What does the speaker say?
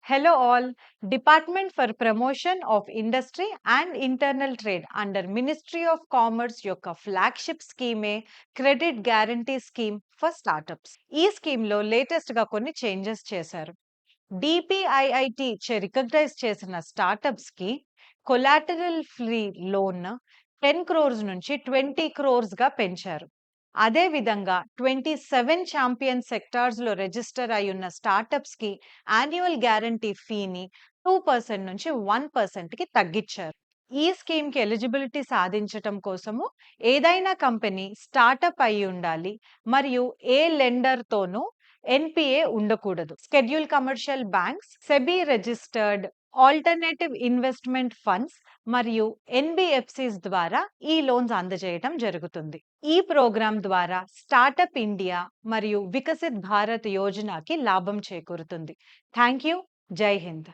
Hello all. Department for Promotion of Industry and Internal Trade under Ministry of Commerce యొక్క flagship స్కీమే credit guarantee scheme for startups. ఈ scheme లో latest గా కొన్ని changes చేశారు. DPIIT recognize చేసిన startups కి కొలాటరల్ ఫ్రీ లోన్ 10 crores నుంచి 20 crores గా పెంచారు. అదే విధంగా 27 ఛాంపియన్ సెక్టార్స్ లో రిజిస్టర్ అయి ఉన్న స్టార్టప్స్ కి యాన్యువల్ గ్యారంటీ ఫీని 2% నుంచి 1% కి తగ్గించారు. ఈ స్కీమ్ కి ఎలిజిబిలిటీ సాధించటం కోసము ఏదైనా కంపెనీ స్టార్టప్ అయి ఉండాలి మరియు ఏ లెండర్ తోనూ ఎన్పిఏ ఉండకూడదు. Schedule commercial banks, SEBI registered alternative investment funds మరియు ఎన్బిఎఫ్సిస్ ద్వారా ఈ లోన్స్ అందజేయటం జరుగుతుంది. ఈ ప్రోగ్రాం ద్వారా స్టార్టప్ ఇండియా మరియు వికసిత్ భారత్ యోజనకి లాభం చేకూరుతుంది. Thank you. జై హింద్.